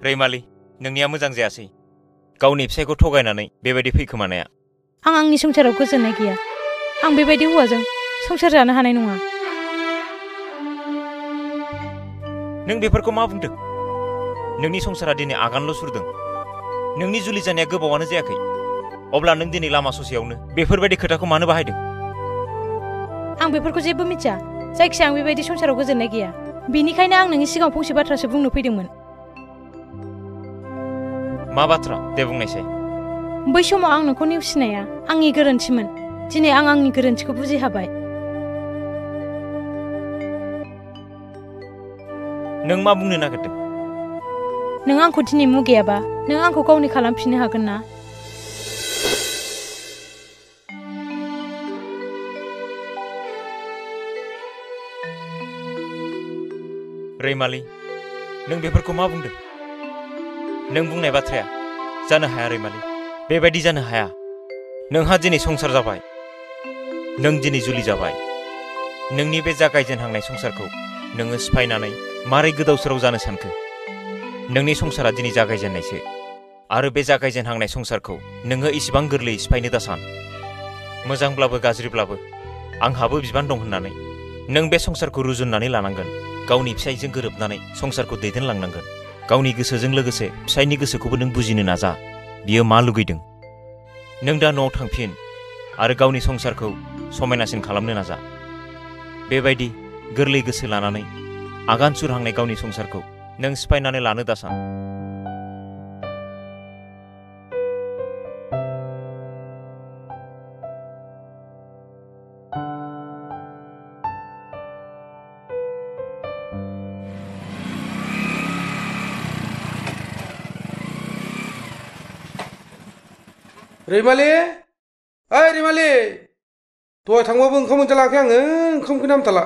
रैमाली, नोंनिया मोजां जायासै। गावनि फिसायखौ थगायनानै बेबायदि फैखोमानाया। आं आंनि संसाराव गोजोननाय गैया। आं बेबायदि हौवाजों संसार जानो हानाय नङा। नों बेफोरखौ मा बुंदों? नोंनि संसारा दिनै आगानल' सुरदों। नोंनि जुलि जानाया गोबावानो जायाखै। अब्ला नों दिनै लामा ससेयावनो बेफोरबायदि खोथाखौ मानो बाहायदों? आं बेफोरखौ जेबो मिथिया। जायखिजाया आं बेबायदि संसाराव गोजोननाय गैया। बेनिखायनो आं नोंनि सिगाङाव फंसे बाथ्रासो बुंनो फैदोंमोन। मा बाथ्रा? दे बुंनायसाय। बै समाव आं नोंखौ नेवसिनाया आंनि गोरोन्थिमोन। दिनै आं आंनि गोरोन्थिखौ बुजिहाबाय। नों मा बुंनो नागिरदों? नों आंखौ दिनै मुगैयाबा नों आंखौ गावनि खालामफिननो हागोन ना? रैमाली, नों बेफोरखौ मा बुंदों? नों बुंनाय बाथ्राया जानो हाया रैमाली। बेबायदि जानो हाया। नोंहा दिनै संसार जाबाय। नों दिनै जुलि जाबाय। नोंनि बे जागायजेनहांनाय संसारखौ नोङो सिफायनानै मारै गोदाव सोराव जानो सानखो? नोंनि संसारा दिनै जागायजेननायसो। आरो बे जागायजेनहांनाय संसारखौ नोङो इसिबां गोरलैयै सिफायनो दासान। मोजांब्लाबो गाज्रिब्लाबो आंहाबो बिबान दं होननानै नों बे संसारखौ रुजुननानै लानांगोन। गावनि फिसायजों गोरोबनानै संसारखौ दैदेनलांनांगोन। गावनि गोसोजों लोगोसे फिसायनि गोसोखौबो नों बुजिनो नाजा। बियो मा लुगैदों? नों दा न'आव थांफिन आरो गावनि संसारखौ समायनासिन खालामनो नाजा। बेबायदि गोरलै गोसो लानानै आगान सुरहांनाय गावनि संसारखौ नों सिफायनानै लानो दासान। रैमाली, ओइ रैमाली, दहाय थांबाबो ओंखाम मोनजालाङाखै आङो। ओंखामखौनो नामथाला।